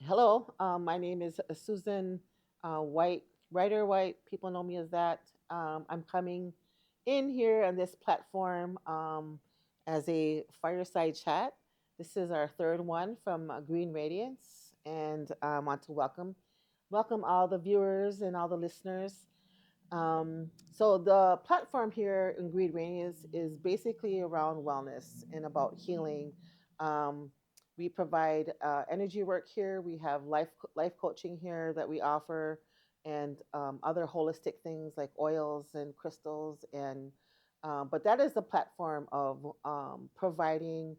Hello, my name is Susan White, Writer White. People know me as that. I'm coming in here on this platform as a fireside chat. This is our third one from Green Radiance, and I want to welcome all the viewers and all the listeners. So the platform here in Green Radiance is basically around wellness and about healing. Um, we provide energy work here. We have life coaching here that we offer, and other holistic things like oils and crystals. And but that is the platform of providing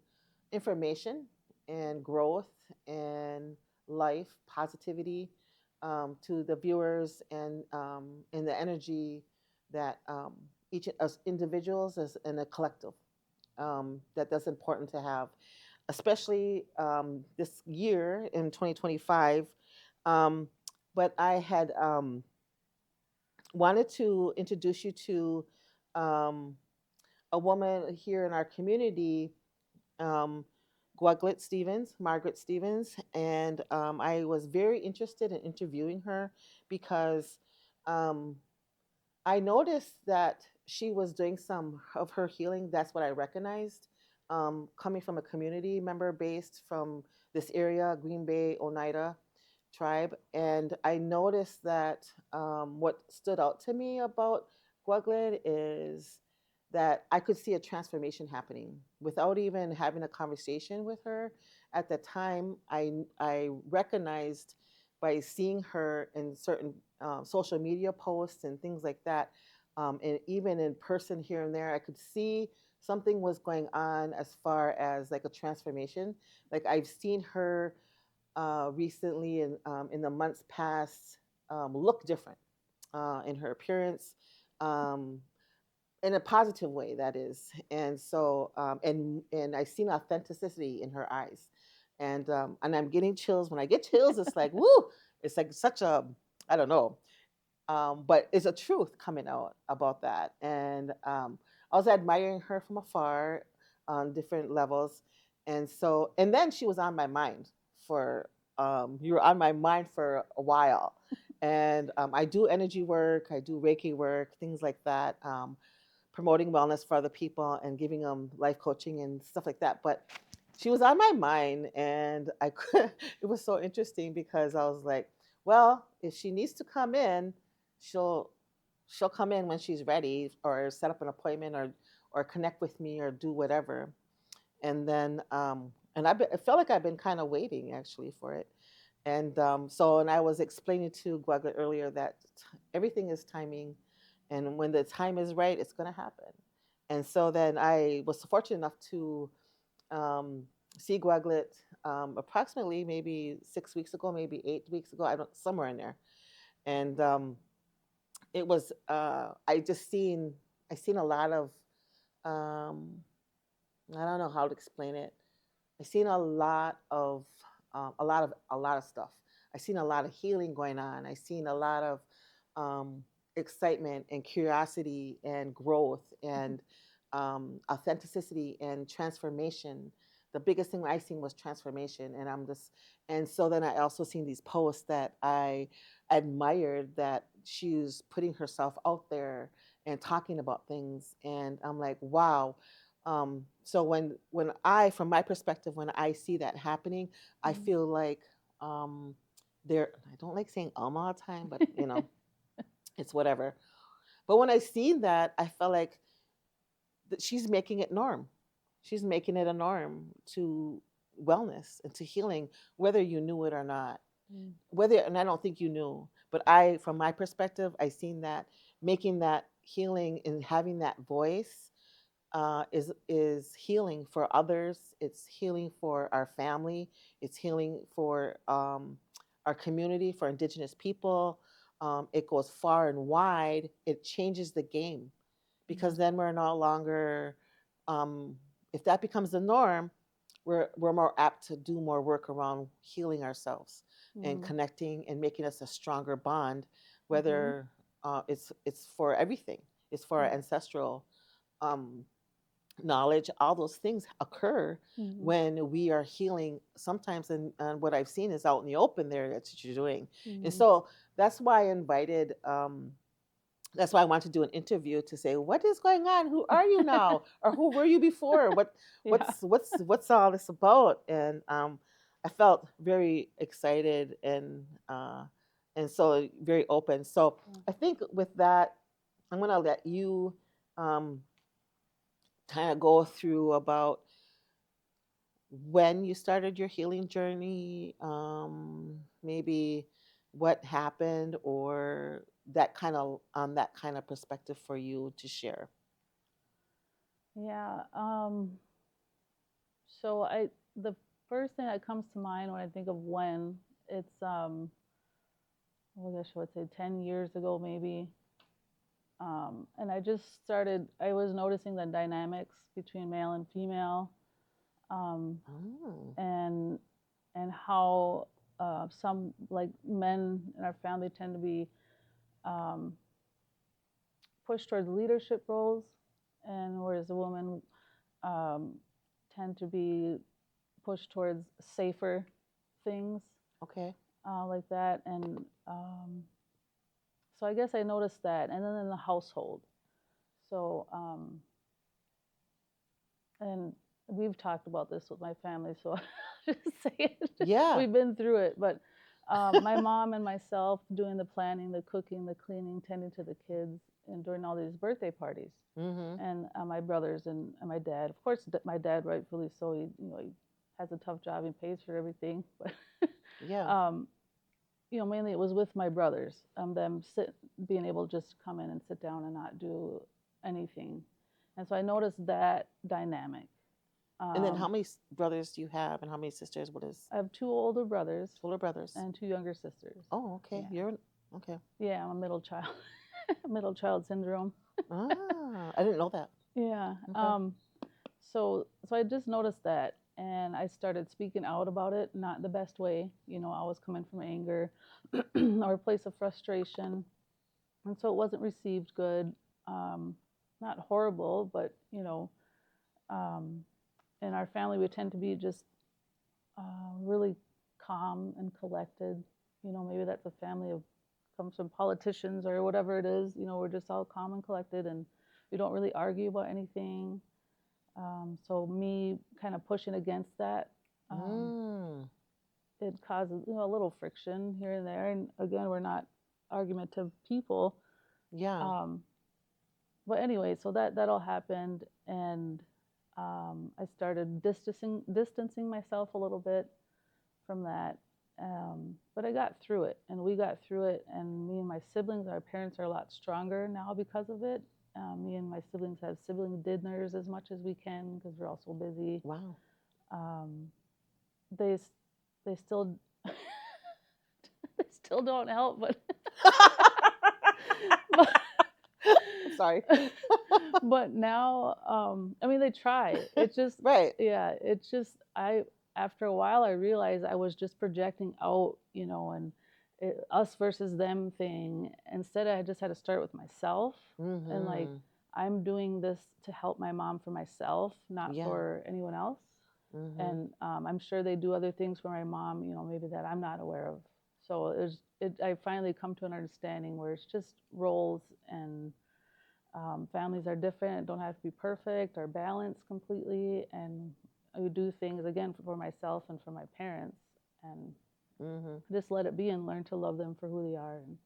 information and growth and life positivity to the viewers and the energy that each of us individuals as in a collective that's important to have, especially this year in 2025. Um, but I had wanted to introduce you to um, a woman here in our community, um, Margaret Stevens, and I was very interested in interviewing her because um, I noticed that she was doing some of her healing. That's what I recognized, coming from a community member based from this area, Green Bay, Oneida tribe. And I noticed that what stood out to me about Gwaglet is that I could see a transformation happening without even having a conversation with her. At the time, I recognized by seeing her in certain social media posts and things like that, and even in person here and there, I could see something was going on as far as like a transformation. Like I've seen her recently and in the months past look different in her appearance, um, in a positive way, that is. And so, and I seen authenticity in her eyes, and I'm getting chills. When I get chills, it's like woo! It's like such a, I don't know, but it's a truth coming out about that. And I was admiring her from afar on different levels. And so, and then she was on my mind for, you were on my mind for a while. And I do energy work, I do Reiki work, things like that, promoting wellness for other people and giving them life coaching and stuff like that. But she was on my mind, and I could, it was so interesting because I was like, well, if she needs to come in, she'll she'll come in when she's ready, or set up an appointment, or connect with me, or do whatever. And then and I felt like I've been kind of waiting actually for it. And so, and I was explaining to Guaga earlier that everything is timing, and when the time is right, it's going to happen. And so then I was fortunate enough to um, see Guaglet approximately maybe 6 weeks ago, maybe 8 weeks ago, I don't, somewhere in there. And it was I seen a lot of um, I don't know how to explain it. I seen a lot of stuff. I seen a lot of healing going on. I seen a lot of um, excitement and curiosity and growth and authenticity and transformation. The biggest thing I seen was transformation, and I'm just, and so then I also seen these posts that I admired, that she was putting herself out there and talking about things, and I'm like, wow. So when I, from my perspective, when I see that happening, I Mhm. feel like um, there. I don't like saying all the time, but it's whatever. But when I seen that, I felt like that she's making it norm. She's making it a norm to wellness and to healing, whether you knew it or not. Mm. Whether, and I don't think you knew, but I, from my perspective, I seen that making that healing and having that voice is healing for others. It's healing for our family. It's healing for our community, for Indigenous people. It goes far and wide. It changes the game, because Mhm. then we're no longer, um, if that becomes the norm, we're more apt to do more work around healing ourselves and Mhm. connecting and making us a stronger bond, Mhm. whether it's for everything. It's for our Mhm. ancestral um, knowledge, all those things occur Mm-hmm. when we are healing sometimes. And what I've seen is out in the open there, that's what you're doing. And Mm-hmm. so that's why I invited, that's why I wanted to do an interview to say, what is going on? Who are you now? Or who were you before? Yeah. What's all this about? And I felt very excited and so very open. So I think with that, I'm gonna let you um, kind of go through about when you started your healing journey, maybe what happened, or that kind of perspective for you to share. Yeah. So the first thing that comes to mind when I think of when it's I guess I would say 10 years ago maybe. And I just started. I was noticing the dynamics between male and female, um, Oh, and how some like men in our family tend to be um, pushed towards leadership roles, and whereas the women um, tend to be pushed towards safer things okay. like that. And so I guess I noticed that. And then in the household. So, and we've talked about this with my family, so I'll just say it. Yeah. We've been through it. But my mom and myself doing the planning, the cooking, the cleaning, tending to the kids, and during all these birthday parties. Mm-hmm. And my brothers and my dad. Of course, my dad, rightfully so. He has a tough job. He pays for everything, but Yeah. um, mainly it was with my brothers. Being able to just come in and sit down and not do anything, and so I noticed that dynamic. And then how Um, many brothers do you have, and how many sisters? What is I have two older brothers two older brothers? and two younger sisters. Oh, okay. Yeah, Okay. yeah, I'm a middle child, middle child syndrome. Ah, I didn't know that. Yeah. Okay. So I just noticed that, and I started speaking out about it, not the best way. I was coming from anger or a place of frustration, and so it wasn't received good. Um, Not horrible, but um, in our family we tend to be just really calm and collected. Maybe that's a family of comes from politicians or whatever it is. We're just all calm and collected, and we don't really argue about anything. So me kind of pushing against that, um, Mm, it causes a little friction here and there. And again, we're not argumentative people. yeah. Um, but anyway, so that all happened, and I started distancing myself a little bit from that. But I got through it, and we got through it, and me and my siblings, our parents are a lot stronger now because of it. Me and my siblings have sibling dinners as much as we can because we're all so busy. Wow. Um, they they still they still don't help, but but, I'm sorry. but now I mean they try. It just Right. yeah, it's just I after a while I realized I was just projecting out, and us versus them thing. Instead, I just had to start with myself and like Mm-hmm. I'm doing this to help my mom for myself, not Yeah. for anyone else. Mm-hmm. And I'm sure they do other things for my mom, maybe that I'm not aware of. So I finally come to an understanding where it's just roles, and families are different, don't have to be perfect or balanced completely. And I do things again for myself and for my parents, and Mm-hmm. just let it be and learn to love them for who they are and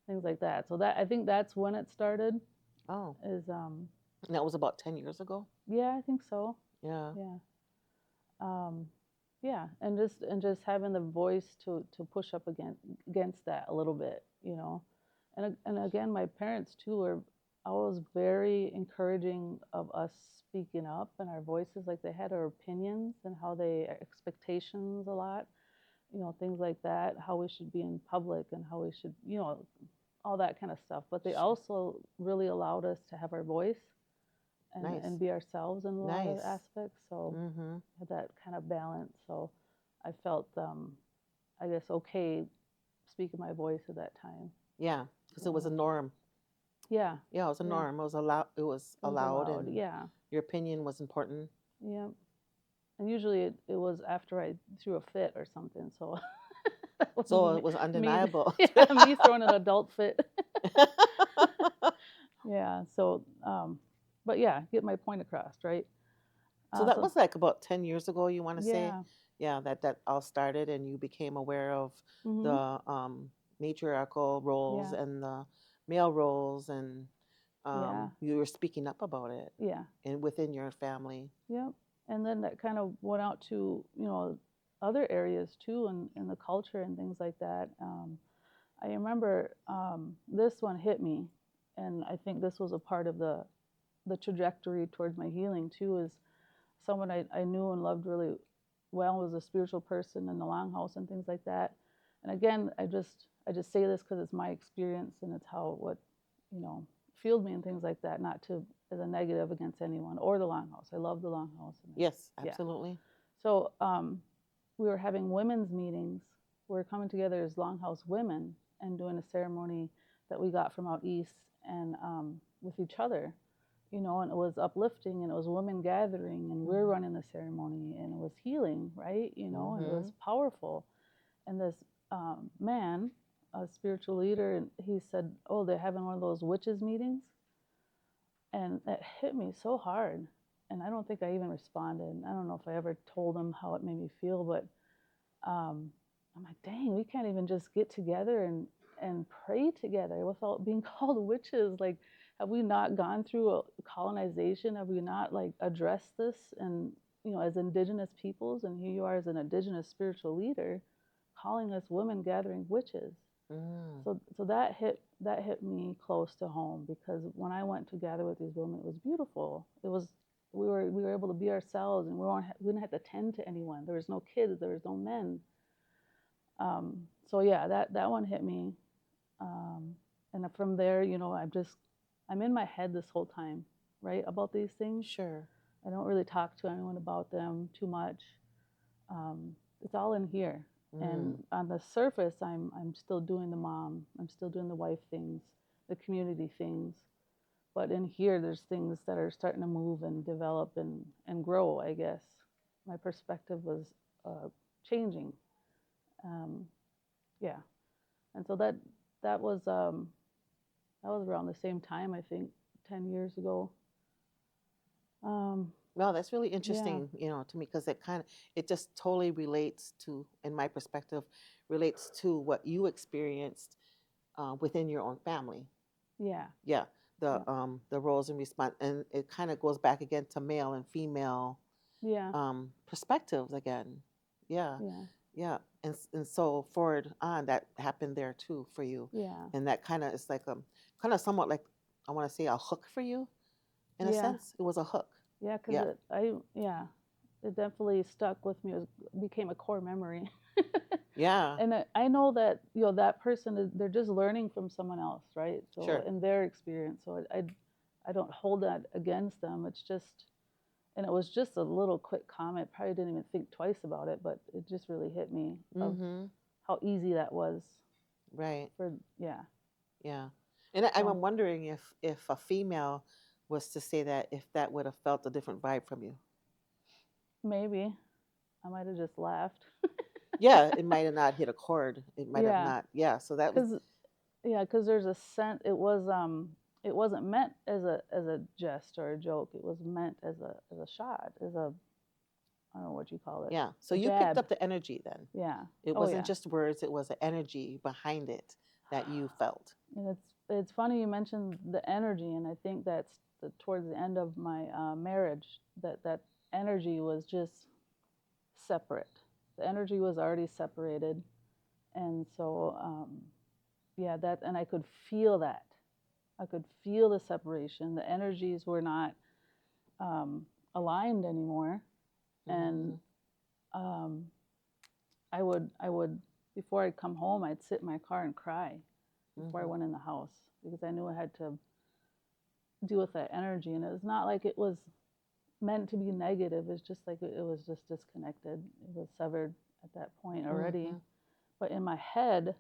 things like that. So I think that's when it started. Oh, Is and that was about 10 years ago. Yeah, I think so. Yeah. Yeah. Um, yeah, and just having the voice to push up against that a little bit, and again, my parents too were always very encouraging of us speaking up and our voices. Like they had our opinions and how they expectations a lot, things like that, how we should be in public and how we should, all that kind of stuff. But they Sure. also really allowed us to have our voice and Nice. be ourselves in a lot of Nice. aspects. So Mm-hmm. had that kind of balance. So I felt, I guess, okay speaking my voice at that time. Yeah, because it was a Yeah. norm. Yeah. Yeah, it was a Yeah. norm. It was allowed. It was It was allowed, allowed. and Yeah. your opinion was important. Yeah. And usually it was after I threw a fit or something. So that was So me, it was me, undeniable. yeah, me throwing an adult fit. Yeah. So, but yeah, get my point across, right? So that So was like about 10 years ago, you want to say? yeah. Yeah, that all started and you became aware of Mhm. the matriarchal roles Yeah. and the male roles, and Yeah. you were speaking up about it Yeah. and within your family. Yep. And then that kind of went out to, other areas too, and the culture and things like that. I remember this one hit me, and I think this was a part of the trajectory towards my healing too. Is someone I knew and loved really well, was a spiritual person in the longhouse and things like that. And again, I just say this because it's my experience and it's how what you know fueled me and things like that. Not to as a negative against anyone or the longhouse. I love the longhouse. And Yes, yeah. absolutely. So we were having women's meetings. We were coming together as longhouse women and doing a ceremony that we got from out east and with each other, and it was uplifting and it was a women gathering and we're running the ceremony and it was healing, right? And it Mm-hmm. was powerful. And this man, a spiritual leader, and he said, "Oh, they're having one of those witches meetings," and it hit me so hard. And I don't think I even responded. I don't know if I ever told him how it made me feel, but um, I'm like, dang, we can't even just get together and pray together without being called witches. Like, have we not gone through a colonization? Have we not like addressed this? And as indigenous peoples, and here you are as an indigenous spiritual leader, calling us women gathering witches. Mm. So that hit me close to home because when I went to gather with these women, it was beautiful. It was we were able to be ourselves, and we didn't have to tend to anyone. There was no kids, there was no men. So yeah, that one hit me, and from there, I'm in my head this whole time, right, about these things. Sure. I don't really talk to anyone about them too much. It's all in here. And Mm. on the surface, I'm still doing the mom, I'm still doing the wife things, the community things. But in here, there's things that are starting to move and develop and grow, I guess. My perspective was uh, changing. Um, yeah. And so that was that was around the same time, I think, 10 years ago. Um, Well, that's really yeah. interesting, to me, because it just totally relates to, in my perspective, relates to what you experienced within your own family. Yeah. Yeah, Yeah. the roles and response, and it kind of goes back again to male and female Yeah. perspectives again. Yeah, Yeah. yeah, and so forward on, that happened there too for you, Yeah. and that kind of is like kind of somewhat like, I want to say, a hook for you in a Yeah. sense. It was a hook. Yeah. Because Yeah, it definitely stuck with me. It became a core memory. yeah, And I know that that person is they're just learning from someone else, right? So sure. in their experience, so I don't hold that against them. It's just, and it was just a little quick comment. Probably didn't even think twice about it, but it just really hit me of Mm-hmm. how easy that was Right. for yeah. Yeah. And So I'm wondering if a female was to say that, if that would have felt a different vibe from you. maybe I might have just laughed. Yeah, it might have not hit a chord. It might have Yeah, not. Yeah. So that was. cause there's a sense. It wasn't meant as a jest or a joke. It was meant as a shot, as a I don't know what you call it, Yeah. So a you picked jab. up the energy then. Yeah. It Oh wasn't yeah. just words. It was an energy behind it that you felt. And it's funny you mentioned the energy, and I think that's towards the end of my marriage that energy was just separate. The energy was already separated, and so yeah, that and I could feel that. I could feel the separation. The energies were not um, aligned anymore, and Mm-hmm. um, I would before I'd come home, I'd sit in my car and cry before I Mm-hmm. went in the house because I knew I had to deal with that energy. And it was not like it was meant to be negative. It's just like it was just disconnected. It was severed at that point already. Mm-hmm. But in my head,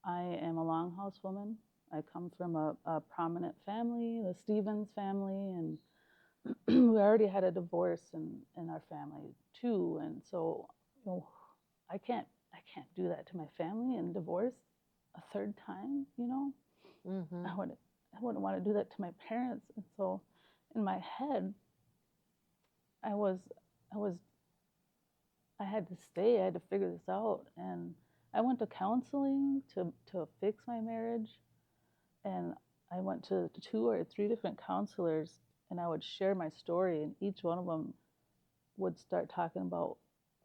I am a longhouse woman. I come from a prominent family, the Stevens family, and we already had a divorce in our family too. And so, you know, I can't do that to my family and divorce a third time, you know. Mm-hmm. I wouldn't want to do that to my parents. And so in my head, I was I was I had to stay. I had to figure this out, and I went to counseling to fix my marriage, and I went to two or three different counselors, and I would share my story, and each one of them would start talking about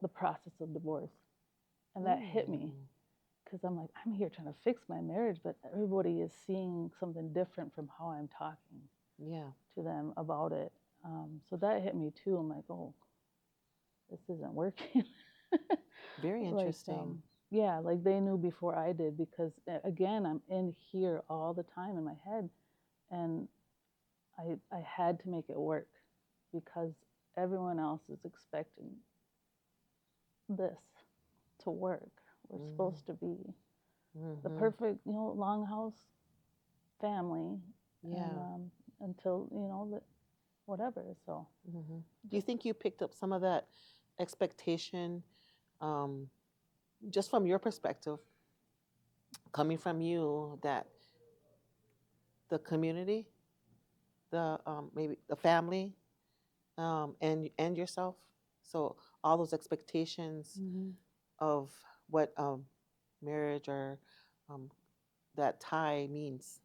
the process of divorce, and that hit me Mm. because I'm like, I'm here trying to fix my marriage, but everybody is seeing something different from how I'm talking Yeah. to them about it. So that hit me too. I'm like, oh, this isn't working. Very like interesting. yeah, like they knew before I did, because again, I'm in here all the time in my head, and I had to make it work because everyone else is expecting this to work. We're Mm-hmm. supposed to be the Mm-hmm. perfect, longhouse family, and Yeah. until that whatever. So Mm-hmm. Do you just think you picked up some of that expectation, um, just from your perspective, coming from you, that the community, the maybe the family, and yourself, so all those expectations mhm, of what marriage or um, that tie means.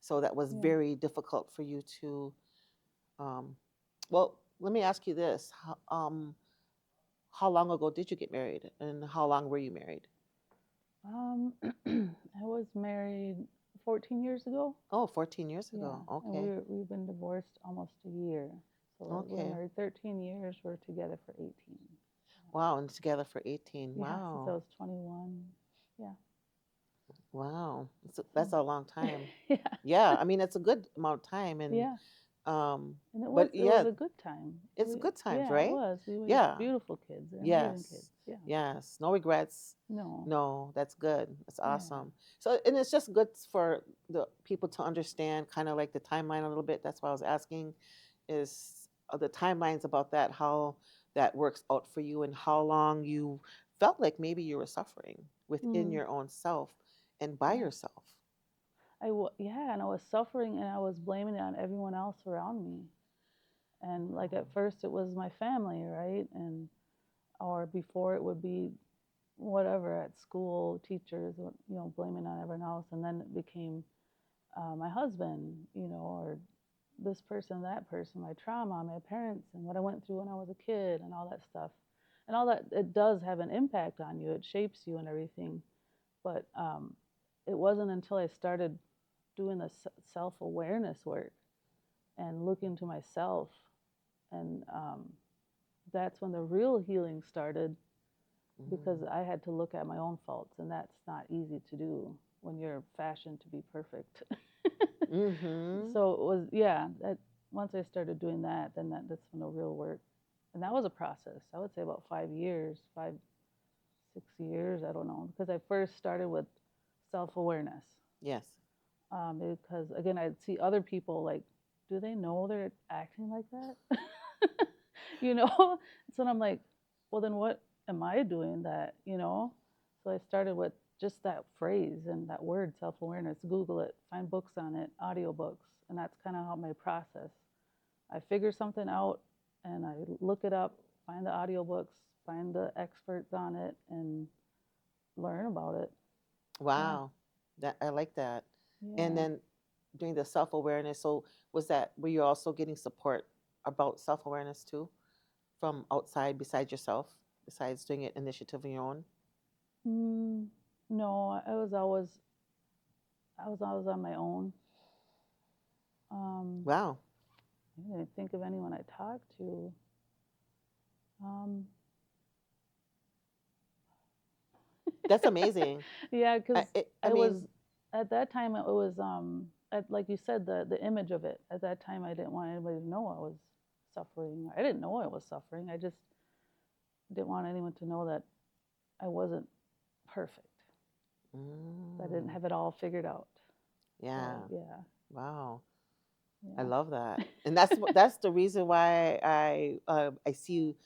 So that was yeah. very difficult for you to. Um, well, let me ask you this: how long ago did you get married, and how long were you married? I was married 14 years ago. Oh, 14 years Yeah, ago. and Okay. we've been divorced almost a year. So we're Okay. married 13 years. We're together for 18. Wow, and together for 18. Yeah, since I Wow. was 21. Yeah. Wow. That's So a long time. yeah, Yeah, I mean, it's a good amount of time, and yeah, um, and it was but it was yeah, a good time. it's good times, Yeah, it right? was. We were Yeah. beautiful kids. They're amazing kids. Yes. Yeah. Yes. No regrets. No. No, that's good. That's Yeah. awesome. So, and it's just good for the people to understand kind of like the timeline a little bit. That's why I was asking is the timelines about that, how that works out for you, and how long you felt like maybe you were suffering within Mm, your own self and by yeah. yourself. Yeah, and I was suffering, and I was blaming it on everyone else around me. And like Oh. at first it was my family, right? And or before it would be whatever at school, teachers, blaming on everyone else, and then it became my husband, or this person, that person, my trauma, my parents, and what I went through when I was a kid, and all that stuff, and all that. It does have an impact on you. It shapes you and everything. But it wasn't until I started doing the self awareness work and looking to myself, and that's when the real healing started, because Mm. I had to look at my own faults, and that's not easy to do when you're fashioned to be perfect. Mm-hmm. So it was, yeah, that once I started doing that, then that's when the real work, and that was a process. I would say about 5 years, 6 years, I don't know, because I first started with self awareness. Yes. Because again, I'd see other people like, do they know they're acting like that? So I'm like, well, then what am I doing that? So I started with just that phrase and that word, self awareness. Google it, find books on it, audiobooks, and that's kind of how my process. I figure something out and I look it up, find the audiobooks, find the experts on it, and learn about it. Yeah, Wow. That I like that. And yeah. then doing the self-awareness. So were you also getting support about self-awareness too from outside besides yourself, besides doing it initiative on your own? Mm, no, I was always on my own. Um, Wow. I didn't think of anyone I talked to. Um, That's amazing. yeah, because I I mean, was at that time. It was like you said, the image of it. At that time, I didn't want anybody to know I was suffering. I didn't know I was suffering. I just didn't want anyone to know that I wasn't perfect. I didn't mm, have it all figured out. Yeah. So yeah, Wow. I yeah, love that. And that's the reason why I see you.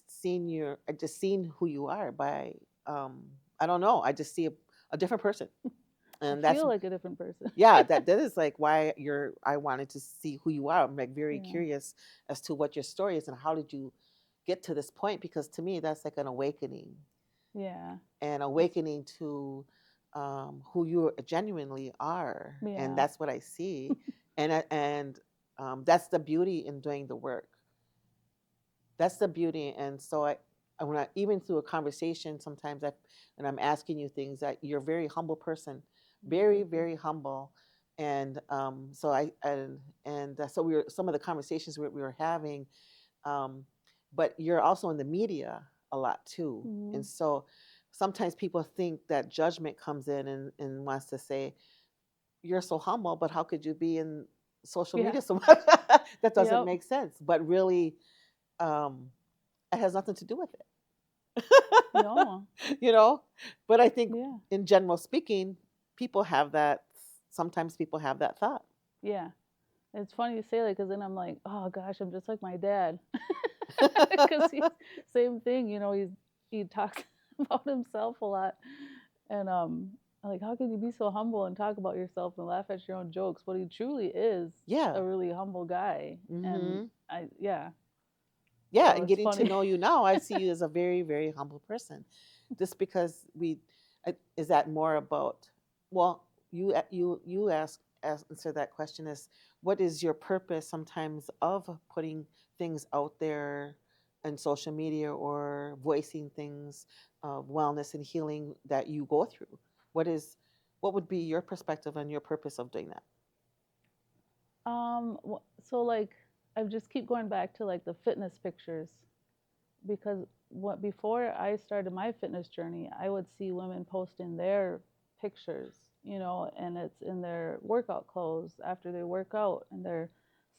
Seen your I just seen who you are by um I don't know. I just see a different person. I And that's feel like a different person. yeah, that is like why you're I wanted to see who you are. I'm like very Yeah, curious as to what your story is and how did you get to this point, because to me that's like an awakening, yeah, and it's awakening to who you genuinely are, and yeah, that's what I see, and that's the beauty in doing the work. That's the beauty, and so when I even through a conversation, sometimes when I'm asking you things, that you're a very humble person, very thank you. very humble, and so I and so we were some of the conversations we were having, um, but you're also in the media a lot too, Hmm. and so sometimes people think that judgment comes in and wants to say you're so humble, but how could you be in social Yeah, media so much? That doesn't yep, make sense, but really um, it has nothing to do with no, it, you know. But I think yeah, in general speaking, people have that. Sometimes people have that thought. yeah. It's funny you say that because then I'm like, oh gosh, I'm just like my dad, because he's same thing. He talks about himself a lot, and like how can you be so humble and talk about yourself and laugh at your own jokes? But he truly is Yeah. a really humble guy, and Hmm. yeah, Yeah, so and it's getting to funny. know you now, I see you as a very, very humble person. Just because is that more about, well, you answer that question is, what is your purpose sometimes of putting things out there in social media or voicing things of wellness and healing that you go through? What would be your perspective on your purpose of doing that? So like I just keep going back to like the fitness pictures, because what before I started my fitness journey, I would see women posting their pictures, and it's in their workout clothes after they work out, and they're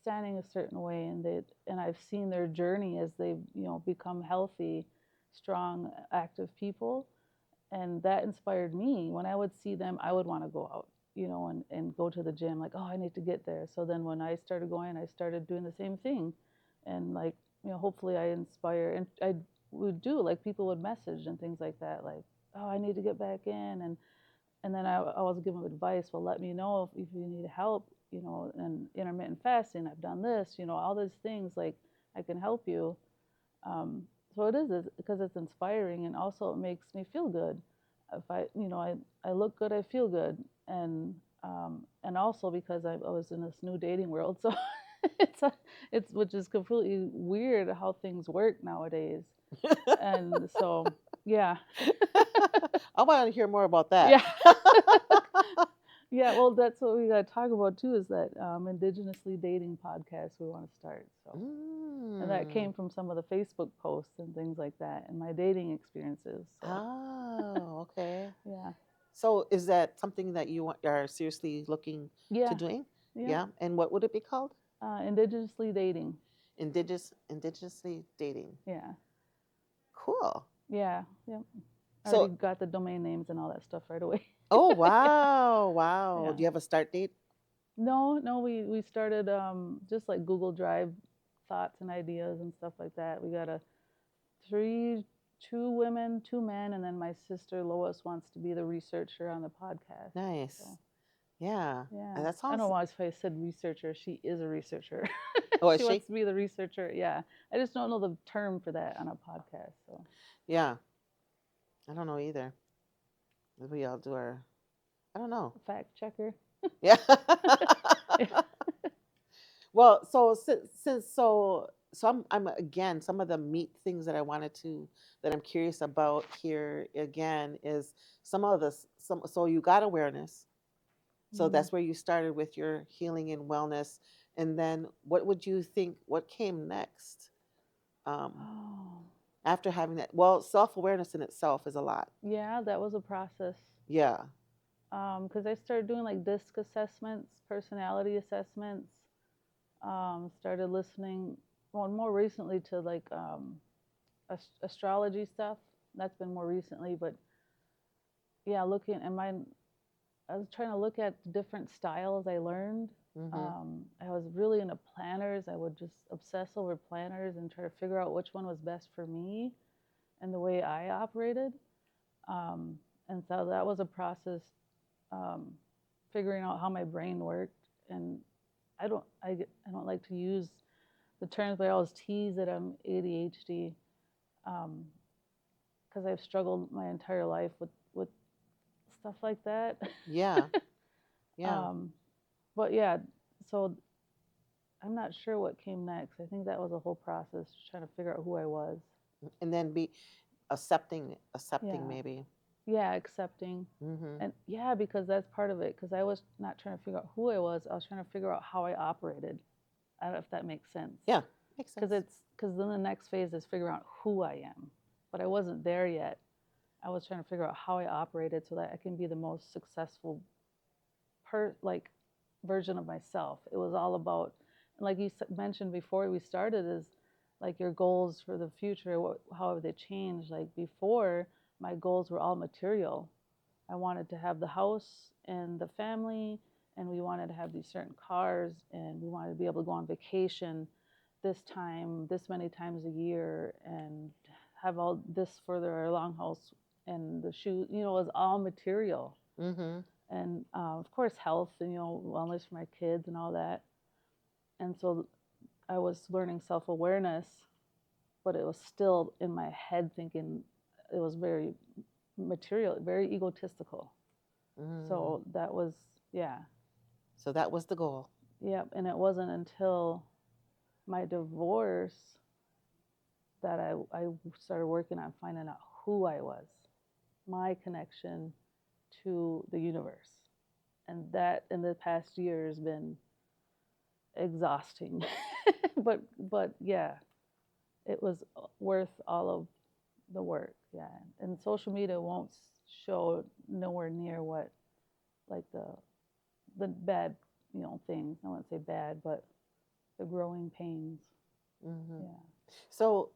standing a certain way, and I've seen their journey as they've, become healthy, strong, active people, and that inspired me. When I would see them, I would want to go out, and go to the gym, like, oh, I need to get there. So then when I started going, I started doing the same thing, and like, hopefully I inspire, and I would do, like, people would message and things like that, like, oh, I need to get back in, and then I was give them advice. Well, let me know if you need help, and intermittent fasting. I've done this, all these things, like, I can help you. um, so it is because it's inspiring, and also it makes me feel good. If I look good, I feel good, and also because I was in this new dating world, so it's a, it's which is completely weird how things work nowadays, and so yeah, I want to hear more about that. yeah. Yeah, well, that's what we got to talk about too. Is that indigenously dating podcast we want to start? So, and that Mm. came from some of the Facebook posts and things like that, and my dating experiences. So, Oh, okay. yeah, So is that something that are seriously looking to yeah, doing? yep. Yeah. And what would it be called? Indigenously dating. Indigenously dating. Yeah, Cool. yeah, yep. I already So, got the domain names and all that stuff right away. oh wow, wow. Yeah. Do you have a start date? No, no, we started just like Google Drive thoughts and ideas and stuff like that. We got a three, two women, two men, and then my sister Lois wants to be the researcher on the podcast. Nice. So Yeah. yeah, And that I don't sounds. know why I said researcher. She is a researcher. Oh, is She wants she? to be the researcher. Yeah, I just don't know the term for that on a podcast. So Yeah. I don't know either. We all do our. I don't know. fact checker. Yeah. Yeah. Well, so so I'm again, some of the meat things that I wanted to that I'm curious about here again is some of the some so you got awareness. So Mm. that's where you started with your healing and wellness, and then what would you think what came next? Um Oh, After having that, well, self-awareness in itself is a lot. yeah, that was a process. Yeah. Because I started doing like disc assessments, personality assessments. Started listening, well, more recently to like astrology stuff. That's been more recently, but yeah, looking at my I was trying to look at the different styles I learned. Mm-hmm. I was really into planners. I would just obsess over planners and try to figure out which one was best for me and the way I operated. Um, and so that was a process, um, figuring out how my brain worked. And I don't like to use the terms, but I always tease that I'm ADHD, because I've struggled my entire life with stuff like that. Yeah. Yeah. um, but yeah, so I'm not sure what came next. I think that was a whole process, trying to figure out who I was. And then be accepting Yeah, maybe. yeah, accepting. Mm-hmm. And yeah, because that's part of it. Because I was not trying to figure out who I was trying to figure out how I operated. I don't know if that makes sense. Yeah, makes Because sense. then the next phase is figuring out who I am. But I wasn't there yet. I was trying to figure out how I operated so that I can be the most successful like version of myself. It was all about, like you mentioned before we started, is like your goals for the future. How have they changed? Like before, my goals were all material. I wanted to have the house and the family, and we wanted to have these certain cars, and we wanted to be able to go on vacation this time, this many times a year, and have all this for our longhouse and the shoes. You know, it was all material, Mm-hmm. and of course health and wellness for my kids and all that. And so I was learning self-awareness, but it was still in my head thinking it was very material, very egotistical. Mm. So that was, yeah, So that was the goal. yeah. And it wasn't until my divorce that I started working on finding out who I was, my connection to the universe. And that in the past year has been exhausting. But yeah, it was worth all of the work. Yeah, and social media won't show nowhere near what, like the bad, things. I wouldn't say bad, but the growing pains. Mm-hmm. Yeah. So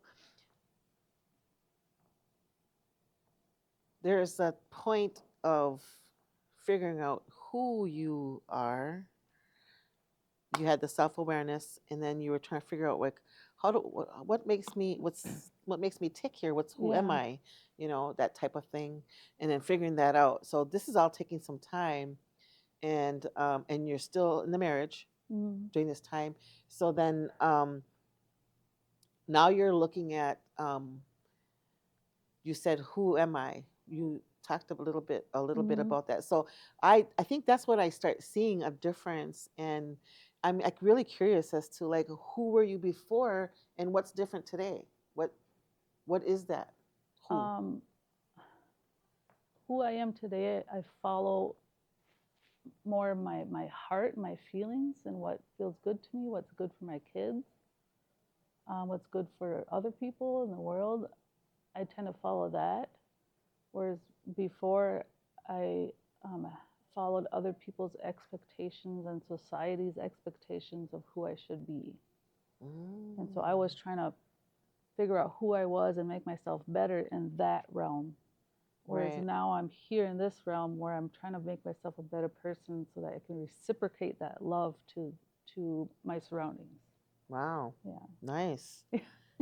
there's a point of figuring out who you are. You had the self-awareness, and then you were trying to figure out like what makes me tick here, who am Yeah. I, that type of thing, and then figuring that out. So this is all taking some time, and you're still in the marriage Mm. during this time. So then now you're looking at, you said, who am I? You talked a little bit Mm-hmm. about that. So I think that's when I start seeing a difference, and I'm like really curious as to like who were you before and what's different today. What what is that? Who? Um, who I am today, I follow more my heart, my feelings, and what feels good to me, what's good for my kids, what's good for other people in the world. I tend to follow that. Whereas before, I followed other people's expectations and society's expectations of who I should be. And so I Mm, was trying to figure out who I was and make myself better in that realm. Whereas right. now I'm here in this realm where I'm trying to make myself a better person so that I can reciprocate that love to my surroundings. Wow. Yeah. Nice.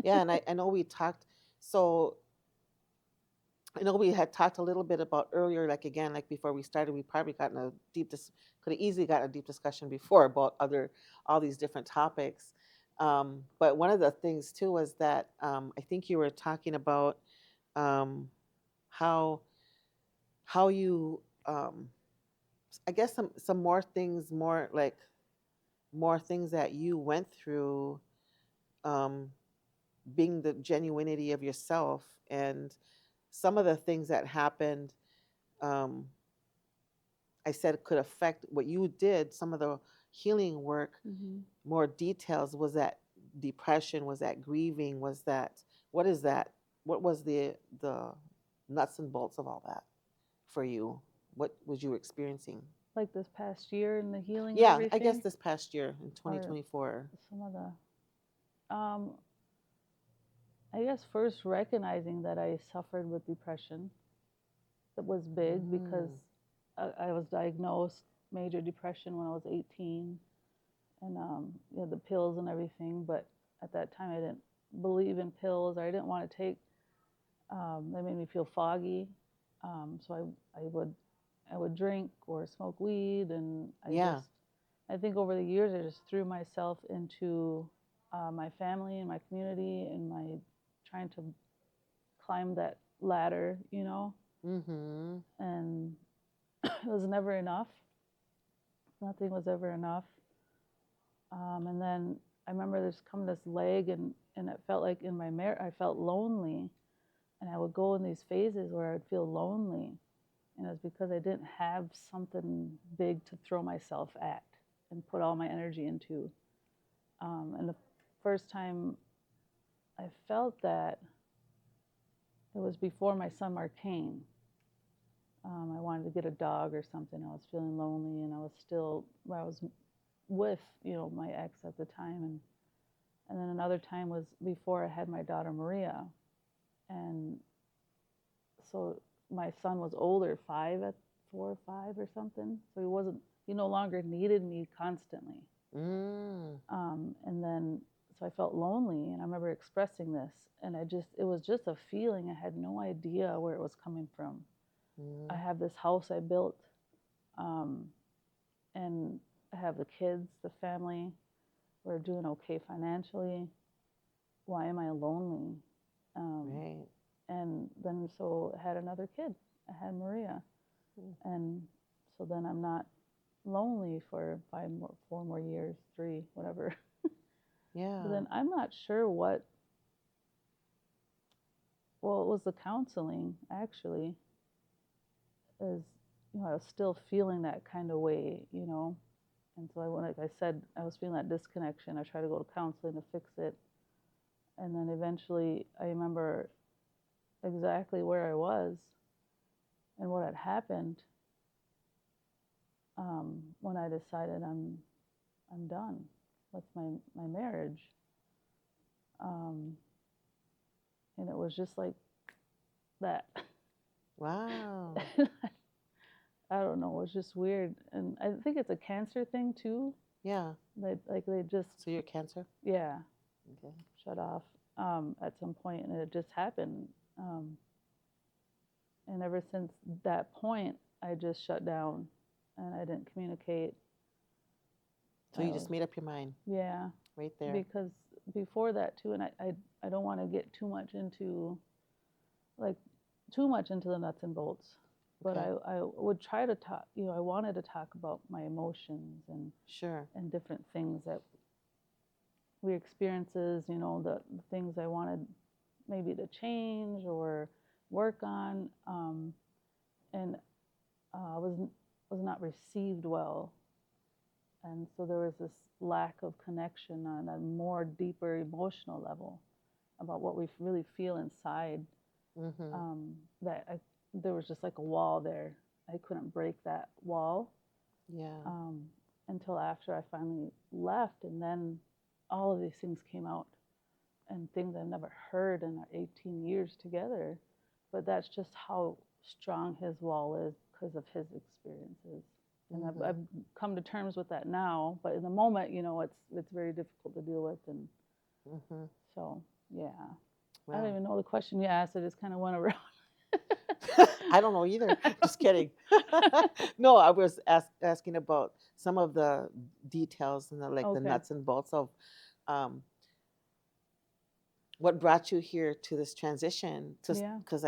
Yeah, and I know we talked. So I know we had talked a little bit about earlier, like again, like before we started, we probably gotten a could have easily gotten a deep discussion before about all these different topics. But one of the things too was that I think you were talking about um, how you, I guess some more things, more things that you went through, um, being the genuinity of yourself, and some of the things that happened. Um, I said could affect what you did, some of the healing work, Mm-hmm. more details. Was that depression? Was that grieving? Was that, what is that? What was the nuts and bolts of all that for you? What was you experiencing? Like this past year and the healing of Yeah, I guess everything, this past year in or 2024. some of the, I guess first recognizing that I suffered with depression, that was big because Mm, I was diagnosed major depression when I was 18, and you know, the pills and everything. But at that time, I didn't believe in pills, or I didn't want to take. They made me feel foggy, so I would drink or smoke weed, and Yeah. I think over the years I just threw myself into my family and my community and my trying to climb that ladder, you know, Mm-hmm. and it was never enough. Nothing was ever enough. And then I remember there's come this leg, and it felt like in my I felt lonely, and I would go in these phases where I'd feel lonely, and it was because I didn't have something big to throw myself at and put all my energy into. And the first time I felt that, it was before my son Marcane. I wanted to get a dog or something. I was feeling lonely, and I was with my ex at the time, and then another time was before I had my daughter Maria, and so my son was older, 4 or 5 or something. So he no longer needed me constantly. Mm. And then, so I felt lonely, and I remember expressing this, and it was just a feeling. I had no idea where it was coming from. I Mm. have this house I built, um, and I have the kids, the family. We're doing okay financially. Why am I lonely? Um, Right. and then so I had another kid. I had Maria, Mm. and so then I'm not lonely for 4 more years, 3, whatever. But Yeah. then I'm not sure what. Well, it was the counseling actually. Is I was still feeling that kind of way, and so like I said, I was feeling that disconnection. I tried to go to counseling to fix it, and then eventually I remember exactly where I was and what had happened, when I decided I'm done with my marriage. Um, and it was just like that. Wow. I don't know. It was just weird, and I think it's a cancer thing too. Yeah. They just, So you're cancer? yeah, Okay. shut off at some point, and it just happened. Um, and ever since that point, I just shut down, and I didn't communicate. So I you was, just made up your mind yeah, right there. because before that too, and I don't want to get too much into, like, the nuts and bolts, but Okay. I would try to talk. I wanted to talk about my emotions Sure. and different things that we experiences. The things I wanted maybe to change or work on, and was not received well, and so there was this lack of connection on a more deeper emotional level about what we really feel inside. Mm-hmm. That there was just like a wall there. I couldn't break that wall, Yeah. um, until after I finally left, and then all of these things came out, and things I've never heard in our 18 years together. But that's just how strong his wall is because of his experiences. And Mm-hmm. I've come to terms with that now. But in the moment, it's very difficult to deal with. And Mm-hmm. so, yeah. I don't Wow. even know the question you asked. I just kind of went around. I don't know either. Just kidding. No, I was asking about some of the details and the Okay. nuts and bolts of um, what brought you here to this transition to Yeah. because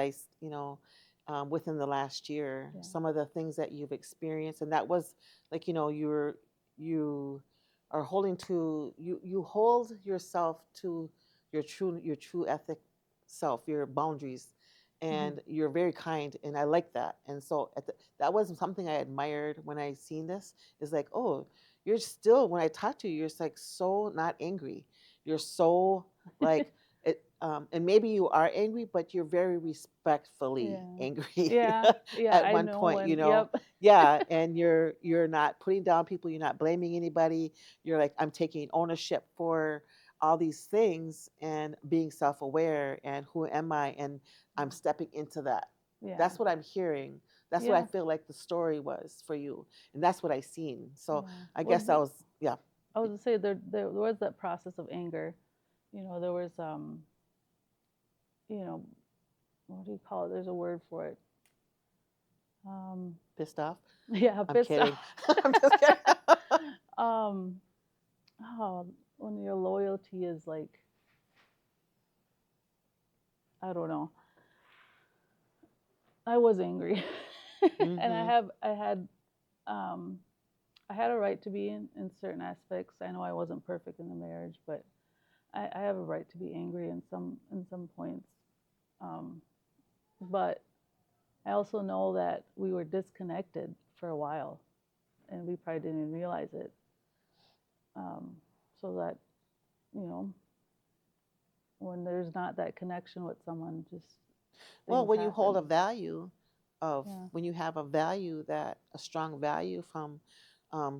within the last year Yeah. some of the things that you've experienced and that was like you are holding to you hold yourself to your true ethic self, your boundaries, Hmm. and you're very kind, and I like that. And so that was something I admired when I seen this, is like, oh, you're still, when I talk to you, you're just like so not angry, you're so like and maybe you are angry, but you're very respectfully Yeah. angry Yeah. Yeah. at I one know point, when. Yep. yeah, and you're not putting down people, you're not blaming anybody, you're like, I'm taking ownership for all these things and being self-aware and who am I, and I'm stepping into that Yeah. That's what I'm hearing. That's what I Yeah. feel like the story was for you, and that's what I seen. So Yeah. I Well, guess I was, yeah. I was to say there was that process of anger. There was you know, what do you call it? There's a word for it. Um, Pissed off. yeah, I'm pissed off. kidding. I'm just kidding. um, oh, when your loyalty is like, I don't know. I was angry, and Hmm. um, I had a right to be in certain aspects. I know I wasn't perfect in the marriage, but I have a right to be angry in some points. Um, but I also know that we were disconnected for a while, and we probably didn't even realize it. Um, so that you know, when there's not that connection with someone, just Well, things when you hold happen. a value of, Yeah, when you have a value, that a strong value from,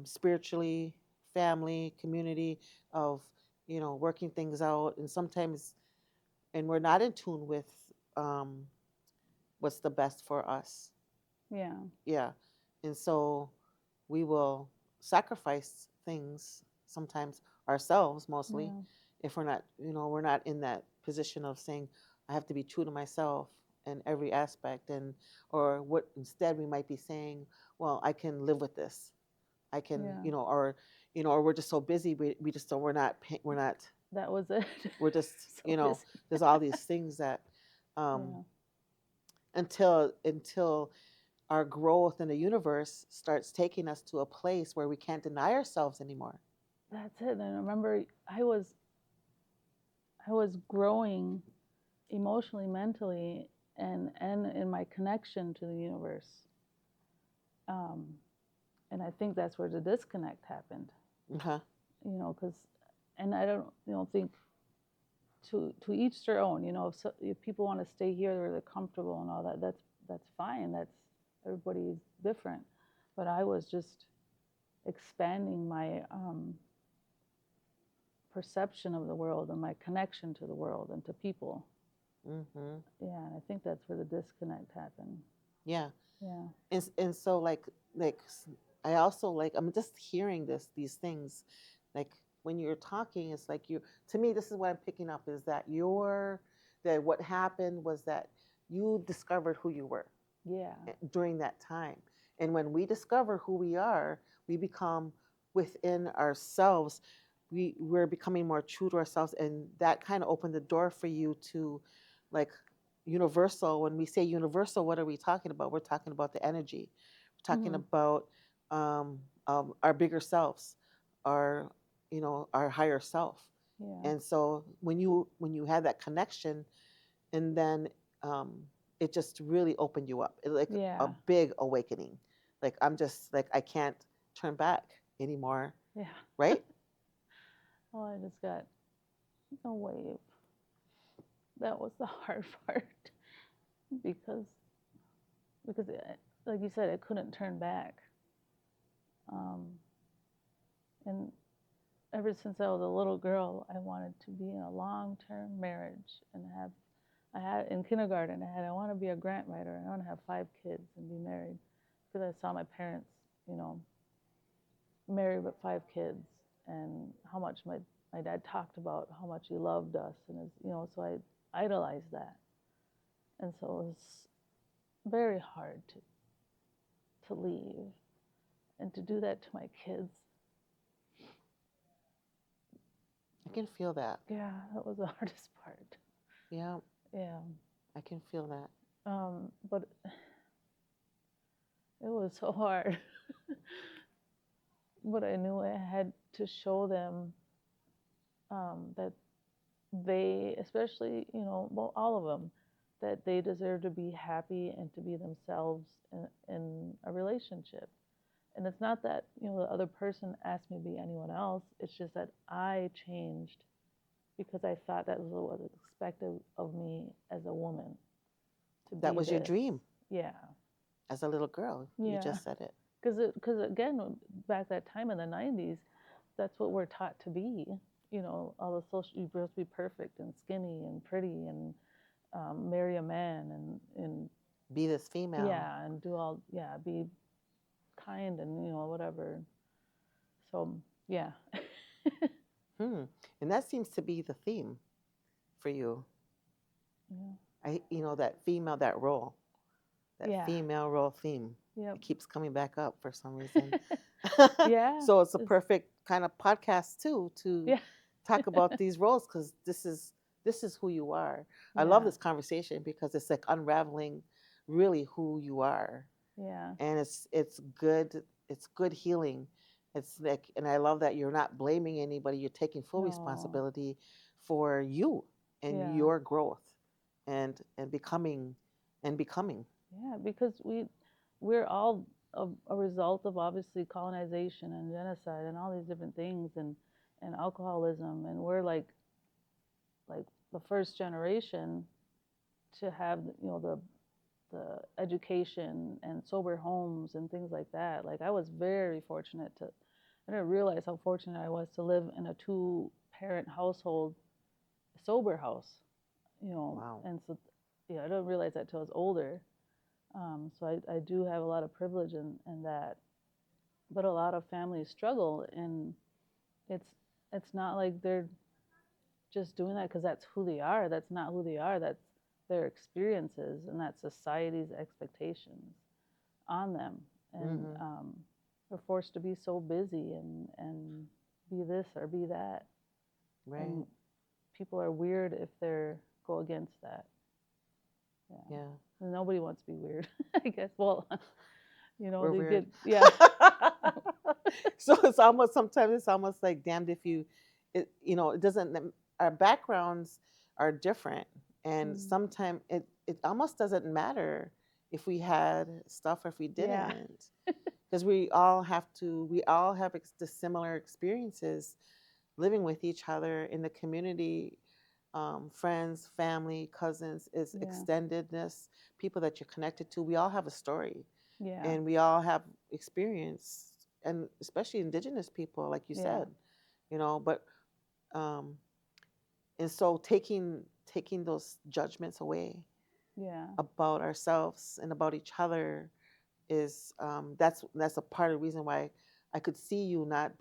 spiritually, family, community, of, working things out, and sometimes, and we're not in tune with, um, what's the best for us. yeah, Yeah. And so we will sacrifice things sometimes, ourselves mostly, yeah, if we're not in that position of saying, I have to be true to myself in every aspect. And or what instead we might be saying, well, I can live with this. I can, yeah. or we're just so busy, we just don't, we're not, That was it. we're just, So busy. there's all these things that, um Yeah, until our growth in the universe starts taking us to a place where we can't deny ourselves anymore. that's it. And I remember I was growing emotionally, mentally, and in my connection to the universe. Um, and I think that's where the disconnect happened. Uh-huh. Because, and I don't, think to each their own. If people want to stay here where they're comfortable and all that, that's fine. That's everybody's different. But I was just expanding my perception of the world and my connection to the world and to people. Mm-hmm. Yeah, and I think that's where the disconnect happened. Yeah. Yeah, And so I also like, I'm just hearing these things, like when you're talking, it's like you, to me, this is what I'm picking up, is that that what happened was that you discovered who you were yeah, during that time. And when we discover who we are, we become within ourselves. We're becoming more true to ourselves, and that kind of opened the door for you to, like, universal. When we say universal, what are we talking about? We're talking about the energy. We're talking hmm, about, our bigger selves, our our higher self. yeah, And so when you had that connection, and then, um, it just really opened you up. Like a yeah, big awakening. Like, I'm just like, I can't turn back anymore, yeah. right? Well, I just got a wave. That was the hard part because like you said, I couldn't turn back. Um, and ever since I was a little girl, I wanted to be in a long-term marriage and have. I had in kindergarten. I want to be a grant writer. And I want to have 5 kids and be married because I saw my parents, you know, married with 5 kids, and how much my dad talked about how much he loved us, and so I idolized that, and so it was very hard to leave and to do that to my kids. I can feel that. Yeah, that was the hardest part. Yeah, Yeah, I can feel that. but it was so hard. But I knew I had to show them that they, especially, well, all of them, that they deserve to be happy and to be themselves in a relationship. And it's not that, the other person asked me to be anyone else. It's just that I changed because I thought that was what was expected of me as a woman to That be was your this. dream Yeah. as a little girl. You Yeah. just said it. Because again, back that time in the 90s, that's what we're taught to be. All the social, you're supposed to be perfect and skinny and pretty and marry a man and Be this female. Yeah, and do all, yeah, be kind and, whatever. So, yeah. Hmm. And that seems to be the theme for you. Yeah. That female, that role, that Yeah. female role theme. Yep. It keeps coming back up for some reason. Yeah. So it's a It's, perfect kind of podcast too to yeah. talk about these roles because this is who you are. I love Yeah. this conversation because it's like unraveling really who you are, Yeah. and it's good. It's good healing. It's like, and I love that you're not blaming anybody. You're taking full No. responsibility for you and Yeah. your growth, and becoming. Yeah, because we're all a result of obviously colonization and genocide and all these different things, and alcoholism, and we're like the first generation to have, the education and sober homes and things like that. Like I was very fortunate to, I didn't realize how fortunate I was to live in a two parent household, sober house, Wow. and so yeah, I didn't realize that till I was older. So I do have a lot of privilege in that, but a lot of families struggle, and it's it's not like they're just doing that because that's who they are. That's not who they are. That's their experiences, and that's society's expectations on them. And Hmm. they're forced to be so busy and be this or be that, Right. and people are weird if they're go against that. Yeah, Yeah. and nobody wants to be weird, I guess. Well, We're they weird. get, yeah. So it's almost like damned if you, it doesn't. Our backgrounds are different, and Mm, sometimes it almost doesn't matter if we had stuff or if we yeah, didn't, because we all have the similar experiences living with each other in the community, friends, family, cousins, is yeah, extendedness, people that you're connected to. We all have a story, yeah, and we all have experience, and especially indigenous people, like you yeah, said, but um, and so taking those judgments away yeah, about ourselves and about each other is that's a part of the reason why I could see you not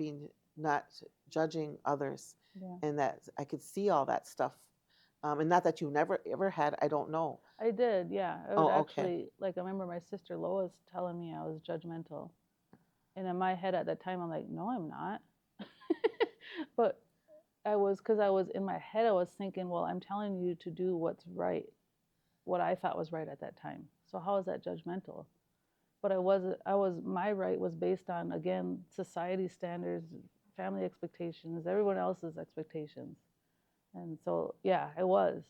judging others, yeah. and that I could see all that stuff, and not that you never ever had. I don't know. I did, yeah. I would Oh, okay. actually, like, I remember my sister Lois telling me I was judgmental. And in my head at that time, I'm like, no, I'm not. But because I was in my head, I was thinking, well, I'm telling you to do what's right, what I thought was right at that time. So how is that judgmental? But my right was based on, again, society standards, family expectations, everyone else's expectations. And so, yeah, I was.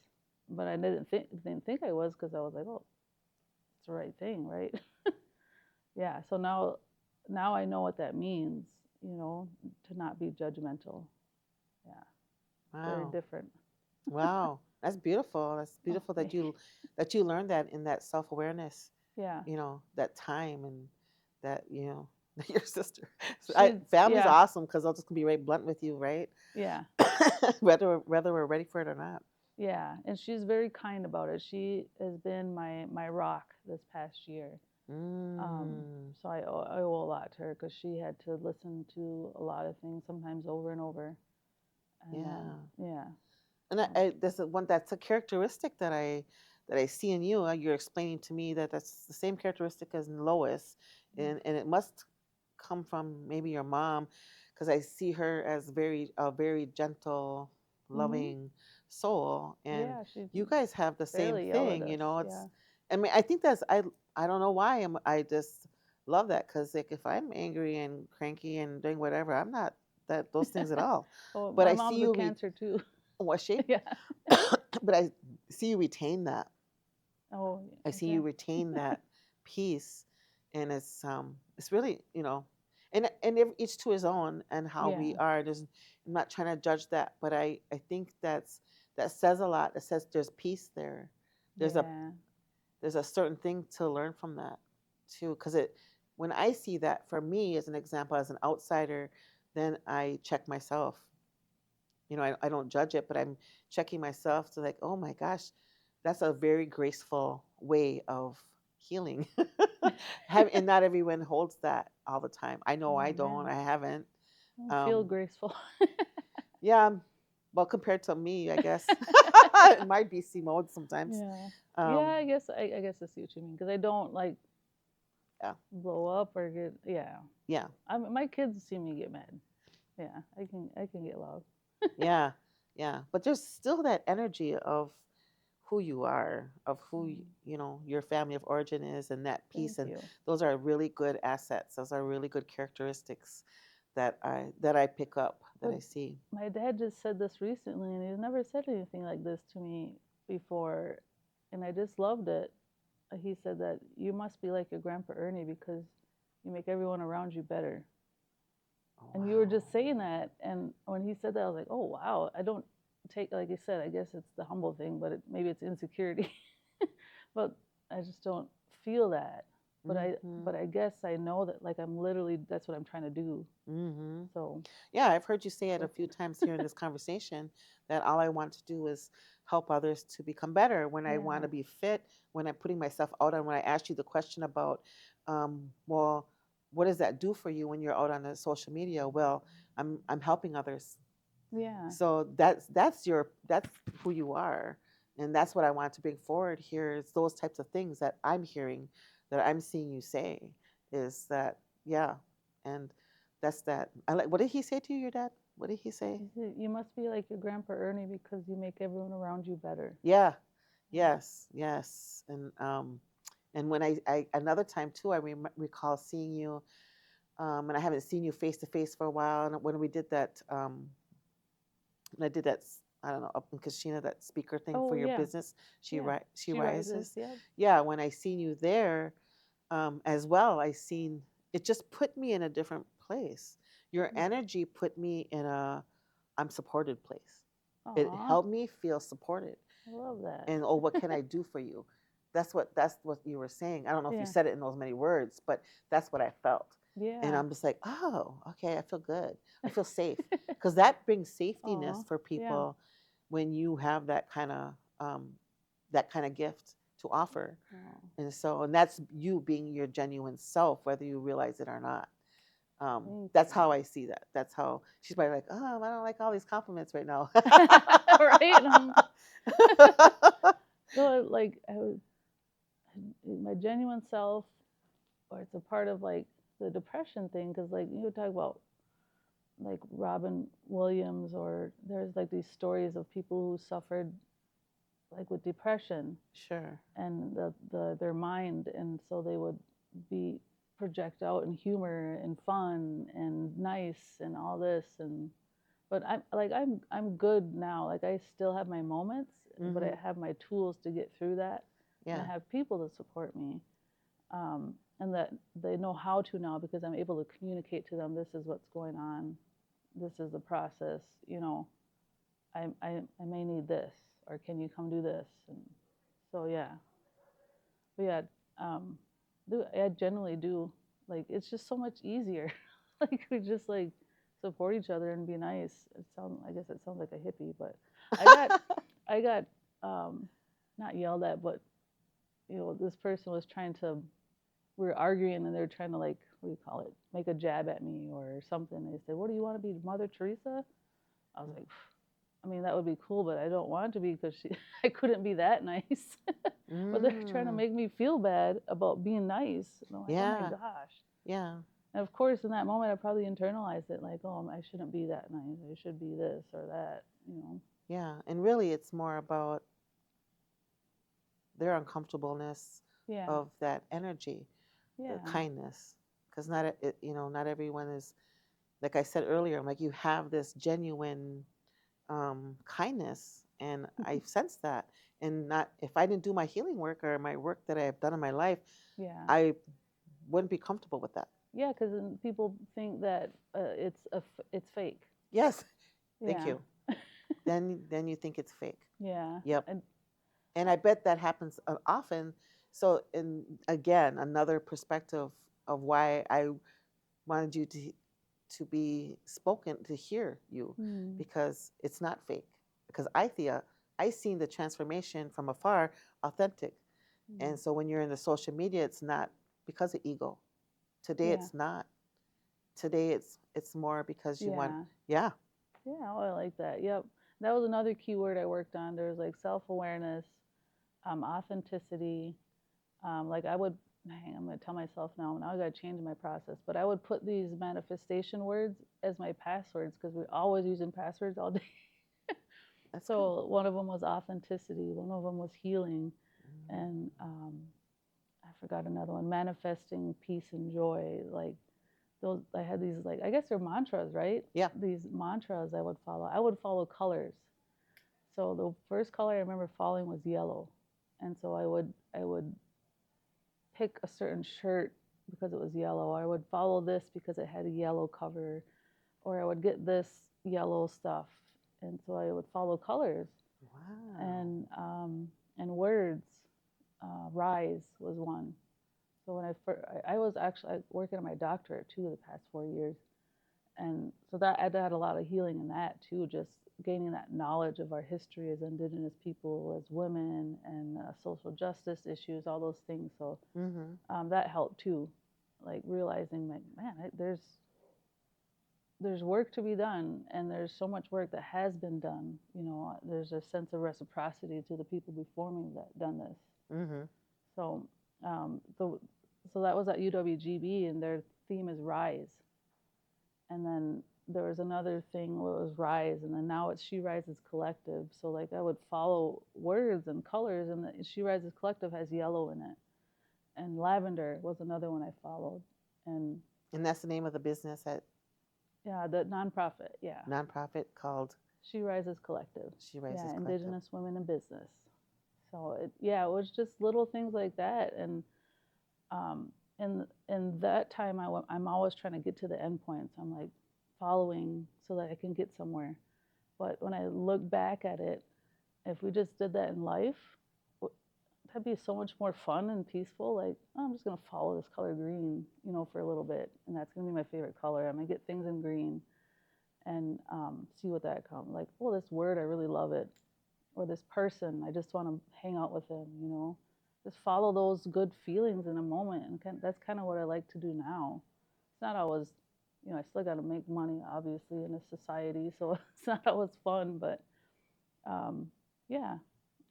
But I didn't think I was because I was like, oh, it's the right thing, right? Yeah. So now I know what that means, to not be judgmental. Yeah. Very Wow. different. Wow. That's beautiful. That's Oh, beautiful that thank you learned that in that self-awareness, you. Yeah. that time, and that, your sister. So She's, family's yeah. awesome because I'll just be right blunt with you, right? Yeah. whether we're ready for it or not. Yeah. And she's very kind about it. She has been my rock this past year. Um, Mm, so I owe a lot to her because she had to listen to a lot of things sometimes over and over. And yeah. yeah. And So that's a characteristic that I see in you. You're explaining to me that that's the same characteristic as in Lois, and it must come from maybe your mom, because I see her as a very gentle, mm-hmm. loving soul, and Yeah, she you guys have the same barely yell at thing. us. It's Yeah. I mean, I think I don't know why I just love that, because like if I'm angry and cranky and doing whatever, I'm not those things at all. Oh, But my I see mom's a you cancer too. was she? Yeah. But I see you retain that. Oh, I see okay. you retain that peace, and it's really, and each to his own, and how we Yeah. are. I'm not trying to judge that, but I think that says a lot. It says there's peace there. There's a Yeah. there's a certain thing to learn from that too, because when I see that, for me as an example, as an outsider, then I check myself. I don't judge it, but I'm checking myself to, like, oh my gosh, that's a very graceful way of healing. And not everyone holds that all the time. I know Oh I don't. man, I haven't. I don't feel Um, graceful. yeah, well, compared to me, I guess in my BC mode sometimes. Yeah. Yeah, Um, I guess I see what you mean because I don't like yeah, blow up or get yeah. yeah, My kids see me get mad. Yeah, I can get loud. yeah, yeah. But there's still that energy of who you are, of who Mm, your family of origin is, and that thank piece. And you. those are really good assets. Those are really good characteristics that I pick up, that But I see. my dad just said this recently, and he's never said anything like this to me before, and I just loved it. He said that you must be like your grandpa Ernie because you make everyone around you better. Oh, And you were wow. just saying that, and when he said that, I was like, oh wow. I don't take like I said. I guess it's the humble thing, but maybe it's insecurity. But I just don't feel that. Mm-hmm. But I guess I know that like I'm literally that's what I'm trying to do. Mm-hmm. So Yeah, I've heard you say it a few different. times here in this conversation, that all I want to do is help others to become better. When I want Yeah. to be fit, when I'm putting myself out, and when I asked you the question about, well, what does that do for you when you're out on the social media? Well, I'm helping others. Yeah. So that's who you are, and that's what I want to bring forward here. Is those types of things that I'm hearing, that I'm seeing you say, is that, yeah, and that's that. I like. What did he say to you, your dad? What did he say? He said, you must be like your grandpa Ernie because you make everyone around you better. Yeah, yes, yes, and when I another time too, I recall seeing you, and I haven't seen you face to face for a while. And when we did that, when I did that, I don't know, up in Kashina, that speaker thing for Oh your yeah. business, Yeah. she She rises. rises. Yep. Yeah, when I seen you there, as well, I seen it just put me in a different place. Your energy put me in a I'm supported place. It Aw. helped me feel supported. I love that. And, oh, what can I do for you? That's what you were saying. I don't know if you Yeah. said it in those many words, but that's what I felt. And Yeah. I'm just like, oh, okay, I feel good. I feel safe, because that brings Aw. safetiness for Yeah. people when you have that kind of gift to offer. Oh, And that's you being your genuine self, whether you realize it or not. thank That's you. how I see that. That's how she's probably like, oh, I don't like all these compliments right now. Right? No, like I was my genuine self, or it's a part of like the depression thing, because like you talk about like Robin Williams, or there's like these stories of people who suffered like with depression Sure. and their mind, and so they would be project out in humor and fun and nice and all this, and but I'm good now. Like I still have my moments, but I Mm-hmm. have my tools to get through that, and I Yeah. have people to support me, and that they know how to now because I'm able to communicate to them. This is what's going on. This is the process. I may need this, or can you come do this? And so yeah, but yeah, um, I generally do. Like it's just so much easier. Like we just like support each other and be nice. I guess it sounds like a hippie, but I got I got not yelled at, but this person was trying to we were arguing and they were trying to like what do you call it, make a jab at me or something. They said, what do you want to be, Mother Teresa? I was like, I mean, that would be cool, but I don't want to be because I couldn't be that nice. But they're trying to Mm. make me feel bad about being nice. And I'm like, oh my Yeah. gosh. Yeah. And of course, in that moment, I probably internalized it like, oh, I shouldn't be that nice. I should be this or that. Yeah. And really, it's more about their uncomfortableness Yeah, of that energy, the yeah, kindness, because not everyone is, like I said earlier. I'm like, you have this genuine kindness, and I sense that. And not if I didn't do my healing work or my work that I have done in my life, yeah, I wouldn't be comfortable with that. yeah. Because people think that it's fake. Yes. Thank Yeah, you. Then you think it's fake. yeah, Yep. and And I bet that happens often. So, in again, another perspective of why I wanted you to be spoken, to hear you, mm, because it's not fake. Because I seen the transformation from afar, authentic. Mm. And so when you're in the social media, it's not because of ego. Today Yeah. it's not. Today it's more because you want, Yeah. yeah. Yeah. Oh, I like that. Yep. That was another keyword I worked on. There was like self awareness, authenticity. Like I would, dang, I'm gonna tell myself now I gotta change my process. But I would put these manifestation words as my passwords because we're always using passwords all day. That's good. So one of them was authenticity. One of them was healing, Mm. and I forgot another one, manifesting peace and joy. Like those, I had these like I guess they're mantras, right? Yeah. These mantras I would follow. I would follow colors. So the first color I remember following was yellow, and so I would pick a certain shirt because it was yellow. I would follow this because it had a yellow cover, or I would get this yellow stuff, and so I would follow colors Wow. and words. Rise was one. So when I was actually working on my doctorate too the past 4 years, and so that I had a lot of healing in that too, just gaining that knowledge of our history as Indigenous people, as women, and social justice issues, all those things. So Mm-hmm. that helped too, like realizing like man, there's work to be done, and there's so much work that has been done. There's a sense of reciprocity to the people before me that done this. Mm-hmm. So, so that was at UWGB, and their theme is Rise. And then there was another thing where it was Rise, and then now it's She Rises Collective. So like I would follow words and colors, and the She Rises Collective has yellow in it, and lavender was another one I followed, and And that's the name of the business at yeah, the nonprofit, yeah, nonprofit called She Rises Collective, She Rises yeah, Collective. Indigenous Women in Business. So yeah, it was just little things like that, and um, in that time, I'm always trying to get to the end points. I'm like following so that I can get somewhere. But when I look back at it, if we just did that in life, that'd be so much more fun and peaceful. Like, oh, I'm just gonna follow this color green, for a little bit, and that's gonna be my favorite color. I'm gonna get things in green and see what that comes. Like, oh, this word, I really love it, or this person, I just want to hang out with them. Just follow those good feelings in a moment, and that's kind of what I like to do now. It's not always, I still got to make money, obviously, in a society, so it's not always fun, but um, yeah,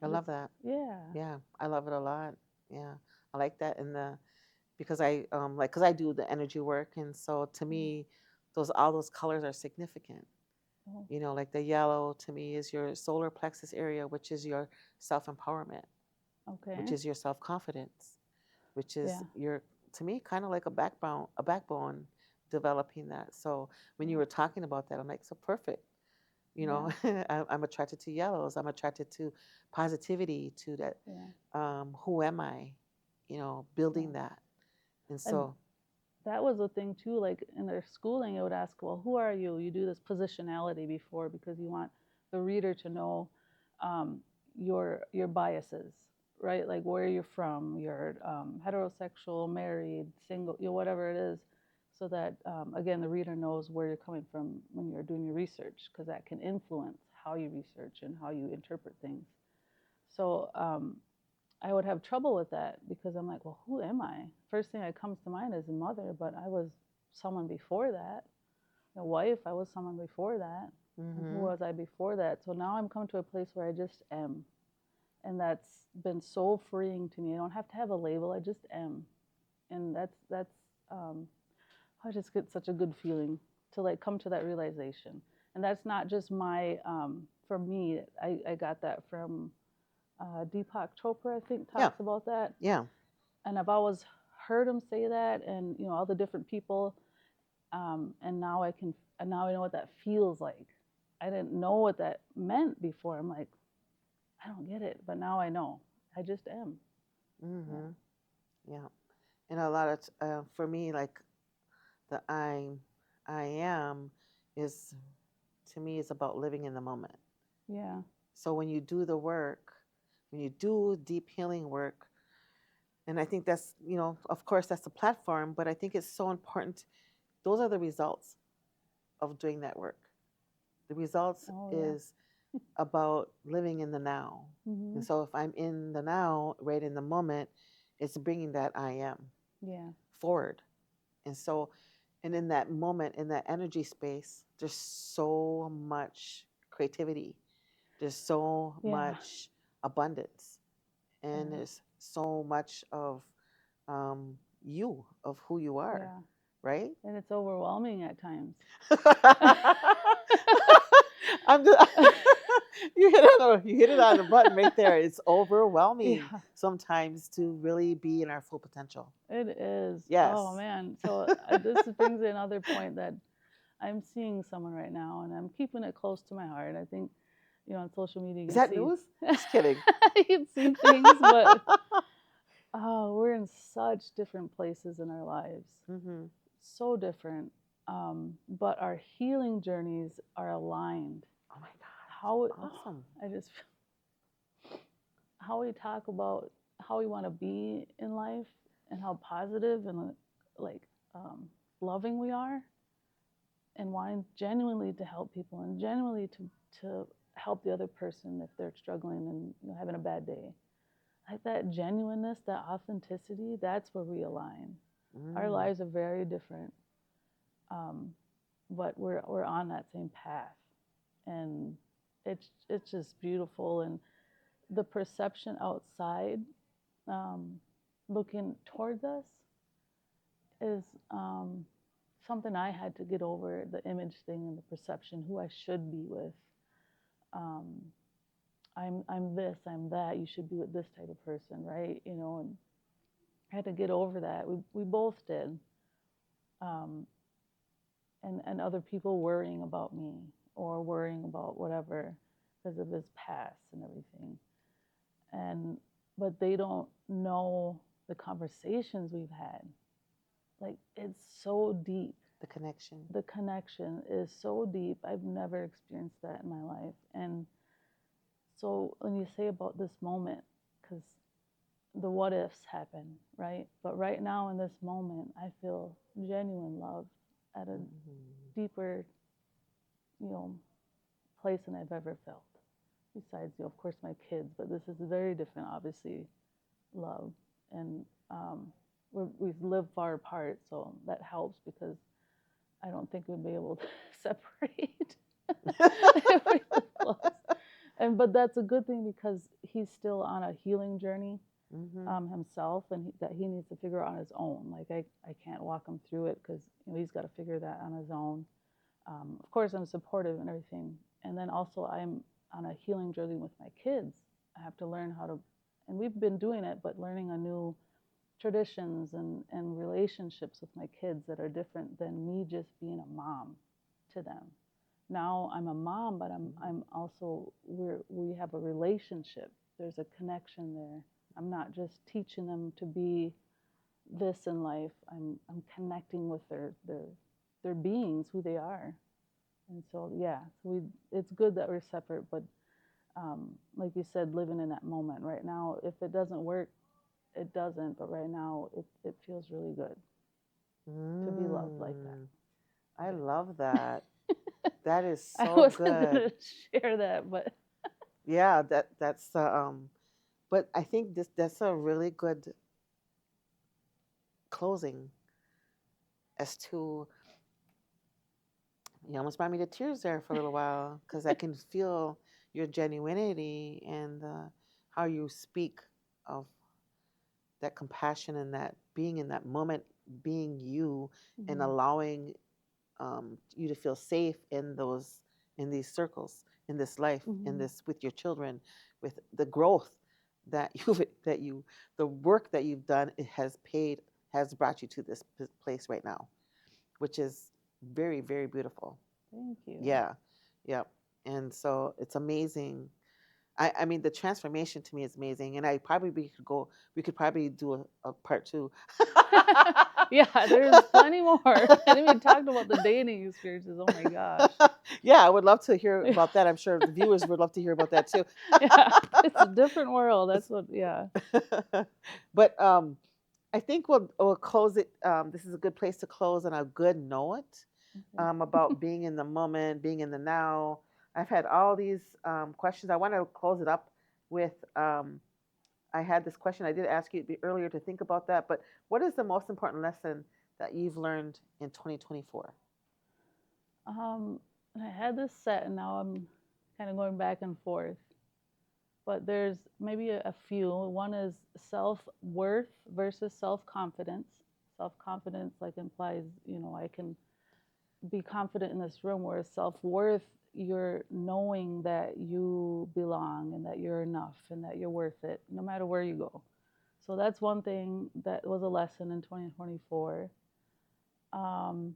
I just love that. yeah, Yeah, I love it a lot. Yeah, I like that in the because I like because I do the energy work, and so to yeah. me, those all those colors are significant. Oh, Like the yellow to me is your solar plexus area, which is your self empowerment, which okay, is your self confidence, which is yeah, your to me kind of like a backbone developing that. So when you yeah, were talking about that, I'm like, so perfect. yeah, I'm attracted to yellows. I'm attracted to positivity, to that. yeah, Who am I? yeah. Building that. And And so, that was the thing too. Like in their schooling, it would ask, "Well, who are you?" You do this positionality before because you want the reader to know um, your biases, right? Like where you're from, you're heterosexual, married, single, whatever it is, so that again the reader knows where you're coming from when you're doing your research, because that can influence how you research and how you interpret things. So I would have trouble with that because I'm like, well, who am I? First thing that comes to mind is a mother, but I was someone before that. A wife, I was someone before that. And who mm-hmm, was I before that? So now I'm come to a place where I just am. And that's been so freeing to me. I don't have to have a label, I just am. And that's um, I just get such a good feeling to like come to that realization. And that's not just my from me. I got that from Deepak Chopra, I think, yeah, talks about that. yeah, And I've always heard him say that, and all the different people. And now now I know what that feels like. I didn't know what that meant before. I'm like, I don't get it, but now I know. I just am. Yeah, mm-hmm, yeah. And a lot of for me, like the I am is to me is about living in the moment. yeah, So when you do the work, when you do deep healing work, and I think that's of course that's the platform, but I think it's so important. Those are the results of doing that work. The results oh yeah, is about living in the now. And Mhm. so if I'm in the now, right in the moment, it's bringing that I am Yeah. forward. And so, and in that moment, in that energy space, there's so much creativity, there's so Yeah. much abundance, and And there's so much of you, of who you are, yeah. right? And it's overwhelming at times. I'm just, you hit it on the button right there. It's overwhelming Yeah, sometimes to really be in our full potential. it is. Oh Yes. man. So this brings in another point that I'm seeing someone right now, and I'm keeping it close to my heart. I think, on social media Is you can that see, news? Just kidding. you can see things, but oh, we're in such different places in our lives, Hmm. so different. But our healing journeys are aligned. Oh my God. How Awesome. I just how we talk about how we want to be in life and how positive and like um, loving we are and wanting genuinely to help people and genuinely to help the other person if they're struggling and having a bad day. Like that genuineness, that authenticity, that's where we align. Our Mm. lives are very different, um, but we're on that same path, and it's just beautiful. And the perception outside, um, looking towards us, is something I had to get over, the image thing and the perception, who I should be with. Um, I'm this, I'm that. You should be with this type of person, right? And I had to get over that. We both did, um, and other people worrying about me or worrying about whatever because of his past and everything. And but they don't know the conversations we've had. Like it's so deep. The connection. The connection is so deep. I've never experienced that in my life. And so when you say about this moment, because the what ifs happen, right? But right now in this moment, I feel genuine love at a Hmm. deeper, you know, place than I've ever felt. Besides, of course, my kids, but this is very different, obviously, love. And we've lived far apart, so that helps because I don't think we'd be able to separate if we were close. And but that's a good thing because he's still on a healing journey, Hmm. himself, and that he needs to figure out on his own. Like I can't walk him through it because he's got to figure that on his own. Of course, I'm supportive and everything, and then also I'm on a healing journey with my kids. I have to learn how to, and we've been doing it, but learning a new traditions and relationships with my kids that are different than me just being a mom to them. Now I'm a mom, but I'm also we have a relationship. There's a connection there. I'm not just teaching them to be this in life. I'm connecting with their beings, who they are. And so yeah, so it's good that we're separate, but like you said, living in that moment right now. If it doesn't work, it doesn't. But right now, it feels really good to be loved like that. Mm. I love that. That is I so wasn't good. gonna share that, but Yeah, that's but I think that's a really good closing as to you almost brought me to tears there for a little while because I can feel your genuinity and how you speak of that compassion and that being in that moment, being you, and mhm, allowing you to feel safe in those in these circles, in this life, in mhm, this with your children, with the growth that you the work that you've done it has brought you to this place right now, which is very very beautiful. thank you. Yeah, yep. And so it's amazing. I mean, the transformation to me is amazing, and I probably we could go. We could probably do a part two. Yeah, there's plenty more. And then we talked about the dating experiences. Oh my gosh. Yeah, I would love to hear about that. I'm sure the viewers would love to hear about that too. Yeah, it's a different world. That's what. Yeah. But I think we'll close it. This is a good place to close on a good note Okay. about being in the moment, being in the now. I've had all these questions. I want to close it up with I had this question. I did ask you earlier to think about that, but what is the most important lesson that you've learned in 2024? Um, I had this set, and now I'm kind of going back and forth. But there's maybe a few. One is self worth versus self confidence. Self confidence like implies, I can be confident in this room, whereas self worth, you're knowing that you belong and that you're enough and that you're worth it no matter where you go. So that's one thing that was a lesson in 2024. Um,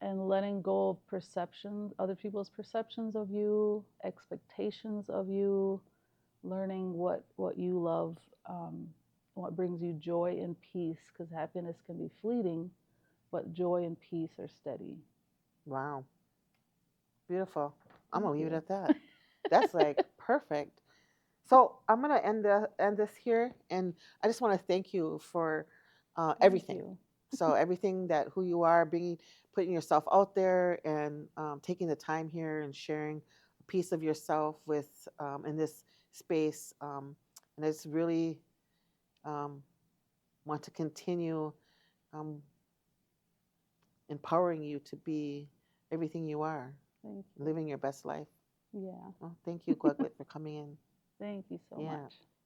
and letting go of perceptions, other people's perceptions of you, expectations of you, learning what you love, what brings you joy and peace, because happiness can be fleeting, but joy and peace are steady. Wow, beautiful. I'm Thank gonna leave it you. at that. That's like perfect. So I'm gonna end this here, and I just want to thank you for Thank everything. you. So everything that who you are, being putting yourself out there, and taking the time here and sharing a piece of yourself with in this space, and it's really um, want to continue um, empowering you to be everything you are, Thank you. living your best life. Yeah. Well, thank you, Gwaglit, for coming in. Thank you so Yeah. much.